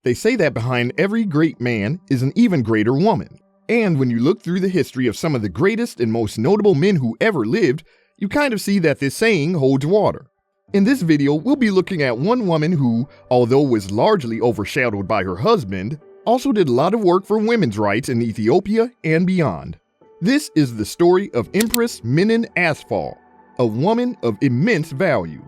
They say that behind every great man is an even greater woman. And when you look through the history of some of the greatest and most notable men who ever lived, you kind of see that this saying holds water. In this video, we'll be looking at one woman who, although was largely overshadowed by her husband, also did a lot of work for women's rights in Ethiopia and beyond. This is the story of Empress Menen Asfaw, a woman of immense value.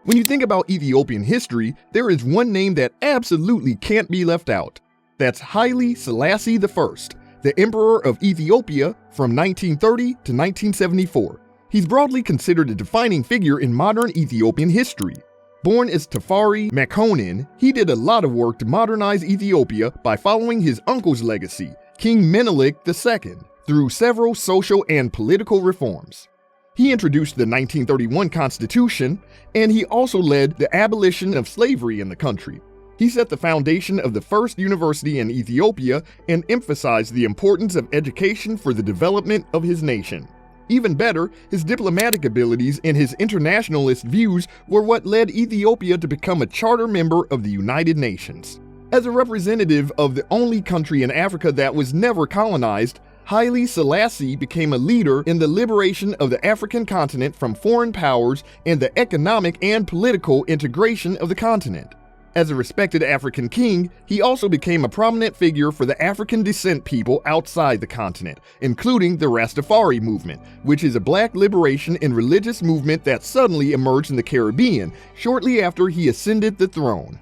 When you think about Ethiopian history, there is one name that absolutely can't be left out. That's Haile Selassie I, the Emperor of Ethiopia from 1930 to 1974. He's broadly considered a defining figure in modern Ethiopian history. Born as Tafari Makonnen, he did a lot of work to modernize Ethiopia by following his uncle's legacy, King Menelik II, through several social and political reforms. He introduced the 1931 Constitution, and he also led the abolition of slavery in the country. He set the foundation of the first university in Ethiopia and emphasized the importance of education for the development of his nation. Even better, his diplomatic abilities and his internationalist views were what led Ethiopia to become a charter member of the United Nations. As a representative of the only country in Africa that was never colonized, Haile Selassie became a leader in the liberation of the African continent from foreign powers and the economic and political integration of the continent. As a respected African king, he also became a prominent figure for the African descent people outside the continent, including the Rastafari movement, which is a black liberation and religious movement that suddenly emerged in the Caribbean shortly after he ascended the throne.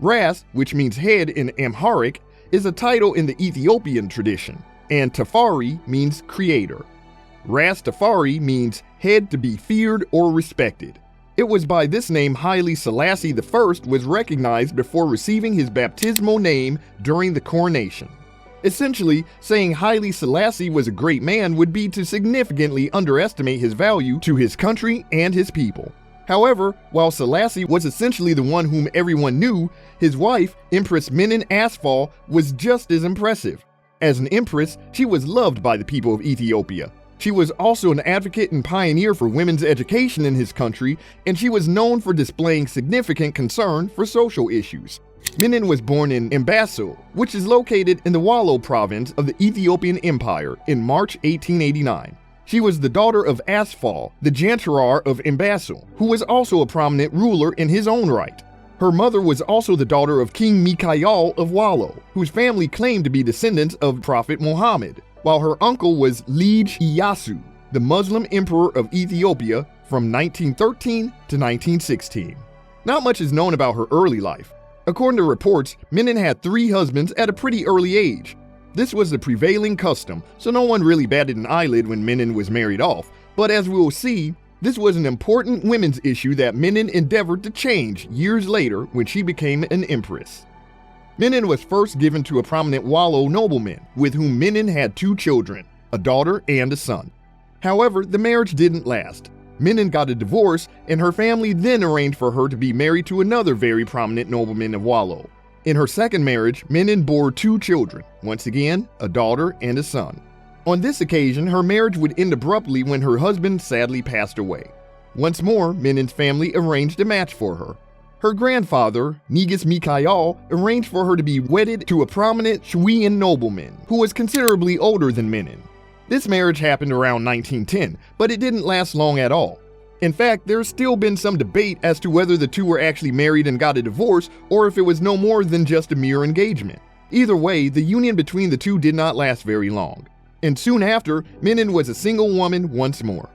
Ras, which means head in Amharic, is a title in the Ethiopian tradition, and Tafari means creator. Rastafari means head to be feared or respected. It was by this name Haile Selassie I was recognized before receiving his baptismal name during the coronation. Essentially, saying Haile Selassie was a great man would be to significantly underestimate his value to his country and his people. However, while Selassie was essentially the one whom everyone knew, his wife, Empress Menen Asfaw, was just as impressive. As an empress, she was loved by the people of Ethiopia. She was also an advocate and pioneer for women's education in his country, and she was known for displaying significant concern for social issues. Menen was born in Empress, which is located in the Wallo province of the Ethiopian Empire, in March 1889. She was the daughter of Asfaw, the Jantarar of Empress, who was also a prominent ruler in his own right. Her mother was also the daughter of King Mikael of Wallo, whose family claimed to be descendants of Prophet Muhammad, while her uncle was Lige Iyasu, the Muslim emperor of Ethiopia from 1913 to 1916. Not much is known about her early life. According to reports, Menen had 3 husbands at a pretty early age. This was the prevailing custom, so no one really batted an eyelid when Menen was married off, but as we will see, this was an important women's issue that Menen endeavored to change years later when she became an empress. Menen was first given to a prominent Wallo nobleman, with whom Menen had 2 children, a daughter and a son. However, the marriage didn't last. Menen got a divorce, and her family then arranged for her to be married to another very prominent nobleman of Wallo. In her second marriage, Menen bore 2 children, once again, a daughter and a son. On this occasion, her marriage would end abruptly when her husband sadly passed away. Once more, Menen's family arranged a match for her. Her grandfather, Negus Mikael, arranged for her to be wedded to a prominent Shuian nobleman, who was considerably older than Menen. This marriage happened around 1910, but it didn't last long at all. In fact, there's still been some debate as to whether the two were actually married and got a divorce, or if it was no more than just a mere engagement. Either way, the union between the two did not last very long. And soon after, Menen was a single woman once more.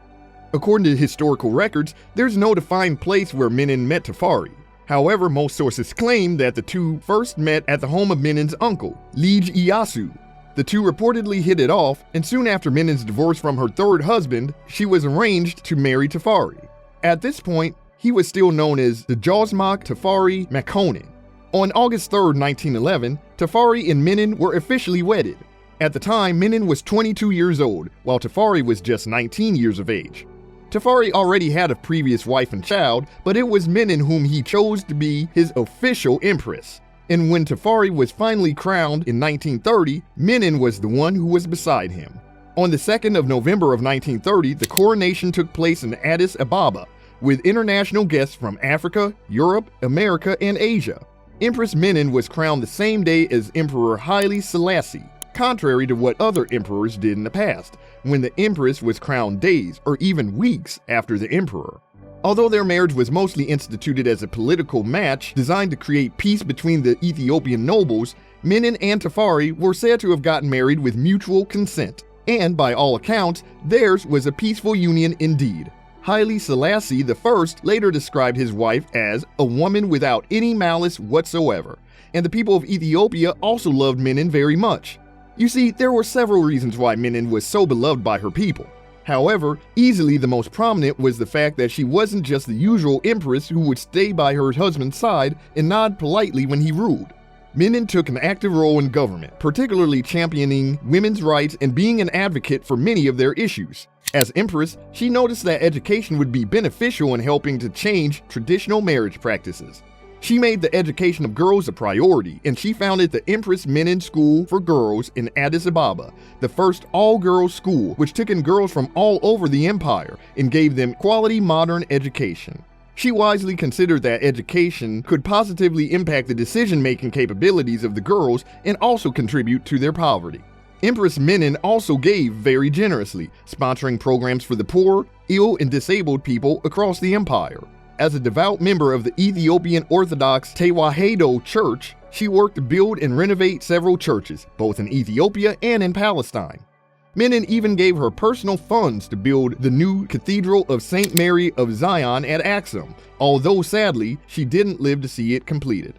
According to historical records, there's no defined place where Menen met Tafari. However, most sources claim that the two first met at the home of Menen's uncle, Lige Iyasu. The two reportedly hit it off, and soon after Menen's divorce from her third husband, she was arranged to marry Tafari. At this point, he was still known as the Josmak Tafari Makonnen. On August 3, 1911, Tafari and Menen were officially wedded. At the time, Menen was 22 years old, while Tafari was just 19 years of age. Tafari already had a previous wife and child, but it was Menen whom he chose to be his official empress. And when Tafari was finally crowned in 1930, Menen was the one who was beside him. On the 2nd of November of 1930, the coronation took place in Addis Ababa, with international guests from Africa, Europe, America, and Asia. Empress Menen was crowned the same day as Emperor Haile Selassie, contrary to what other emperors did in the past, when the empress was crowned days or even weeks after the emperor. Although their marriage was mostly instituted as a political match designed to create peace between the Ethiopian nobles, Menen and Tafari were said to have gotten married with mutual consent, and by all accounts, theirs was a peaceful union indeed. Haile Selassie I later described his wife as a woman without any malice whatsoever, and the people of Ethiopia also loved Menen very much. You see, there were several reasons why Menen was so beloved by her people. However, easily the most prominent was the fact that she wasn't just the usual empress who would stay by her husband's side and nod politely when he ruled. Menen took an active role in government, particularly championing women's rights and being an advocate for many of their issues. As empress, she noticed that education would be beneficial in helping to change traditional marriage practices. She made the education of girls a priority, and she founded the Empress Menen School for Girls in Addis Ababa, the first all-girls school which took in girls from all over the empire and gave them quality modern education. She wisely considered that education could positively impact the decision-making capabilities of the girls and also contribute to their poverty. Empress Menen also gave very generously, sponsoring programs for the poor, ill, and disabled people across the empire. As a devout member of the Ethiopian Orthodox Tewahedo Church, she worked to build and renovate several churches, both in Ethiopia and in Palestine. Menen even gave her personal funds to build the new Cathedral of St. Mary of Zion at Exile, although sadly, she didn't live to see it completed.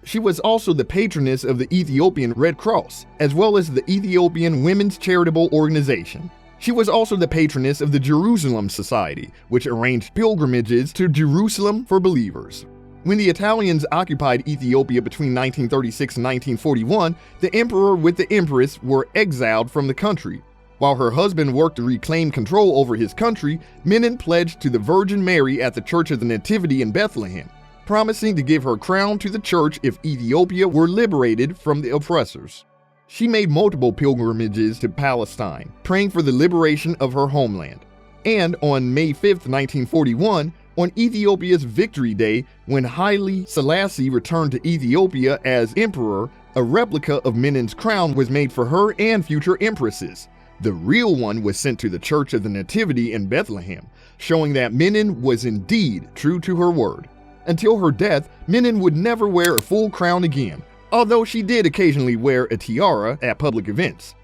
She was also the patroness of the Ethiopian Red Cross, as well as the Ethiopian Women's Charitable Organization. She was also the patroness of the Jerusalem Society, which arranged pilgrimages to Jerusalem for believers. When the Italians occupied Ethiopia between 1936 and 1941, the emperor with the empress were exiled from the country. While her husband worked to reclaim control over his country, Menen pledged to the Virgin Mary at the Church of the Nativity in Bethlehem, promising to give her crown to the church if Ethiopia were liberated from the oppressors. She made multiple pilgrimages to Palestine, praying for the liberation of her homeland. And on May 5, 1941, on Ethiopia's Victory Day, when Haile Selassie returned to Ethiopia as emperor, a replica of Menen's crown was made for her and future empresses. The real one was sent to the Church of the Nativity in Bethlehem, showing that Menen was indeed true to her word. Until her death, Menen would never wear a full crown again, although she did occasionally wear a tiara at public events.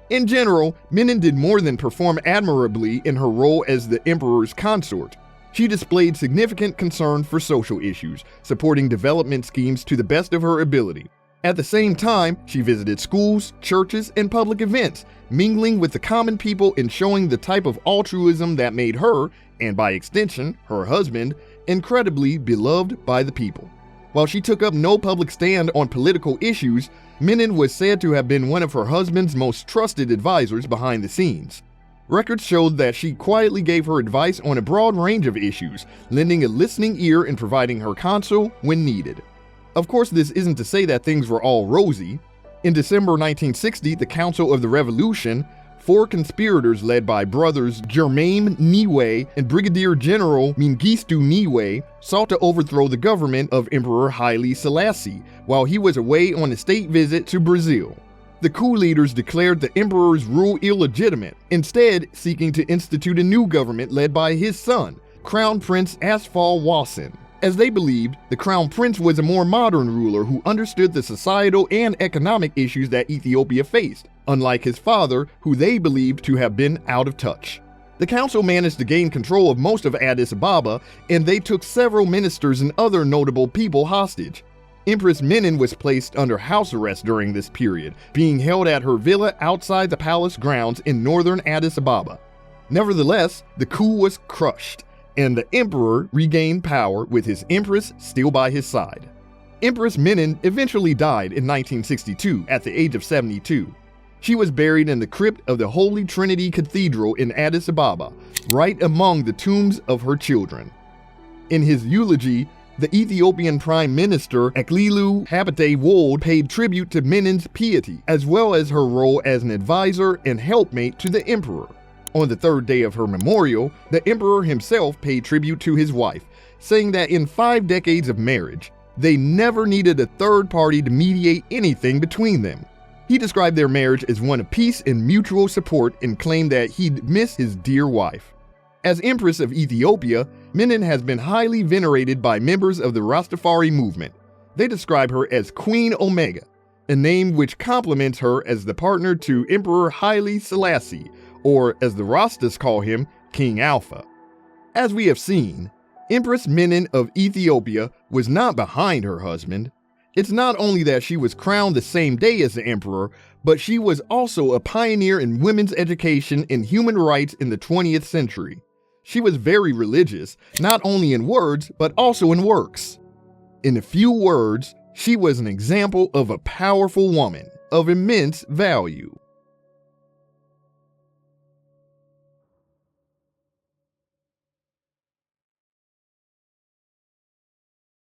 In general, Menen did more than perform admirably in her role as the emperor's consort. She displayed significant concern for social issues, supporting development schemes to the best of her ability. At the same time, she visited schools, churches, and public events, mingling with the common people and showing the type of altruism that made her, and by extension, her husband, incredibly beloved by the people. While she took up no public stand on political issues, Menen was said to have been one of her husband's most trusted advisors behind the scenes. Records showed that she quietly gave her advice on a broad range of issues, lending a listening ear and providing her counsel when needed. Of course, this isn't to say that things were all rosy. In December 1960, the Council of the Revolution, 4 conspirators led by brothers Germain Niwe and Brigadier General Mengistu Niwe sought to overthrow the government of Emperor Haile Selassie while he was away on a state visit to Brazil. The coup leaders declared the emperor's rule illegitimate, instead seeking to institute a new government led by his son, Crown Prince Asfaw Wasson. As they believed, the Crown Prince was a more modern ruler who understood the societal and economic issues that Ethiopia faced, unlike his father, who they believed to have been out of touch. The council managed to gain control of most of Addis Ababa, and they took several ministers and other notable people hostage. Empress Menen was placed under house arrest during this period, being held at her villa outside the palace grounds in northern Addis Ababa. Nevertheless, the coup was crushed, and the emperor regained power with his empress still by his side. Empress Menen eventually died in 1962 at the age of 72. She was buried in the crypt of the Holy Trinity Cathedral in Addis Ababa, right among the tombs of her children. In his eulogy, the Ethiopian Prime Minister Aklilu Habite Wold paid tribute to Menen's piety, as well as her role as an advisor and helpmate to the emperor. On the 3rd day of her memorial, the emperor himself paid tribute to his wife, saying that in 5 decades of marriage, They never needed a third party to mediate anything between them. He described their marriage as one of peace and mutual support and claimed that he'd miss his dear wife. As Empress of Ethiopia, Menen has been highly venerated by members of the Rastafari movement. They describe her as Queen Omega, a name which compliments her as the partner to Emperor Haile Selassie, or as the Rastas call him, King Alpha. As we have seen, Empress Menen of Ethiopia was not behind her husband. It's not only that she was crowned the same day as the emperor, but she was also a pioneer in women's education and human rights in the 20th century. She was very religious, not only in words, but also in works. In a few words, she was an example of a powerful woman of immense value.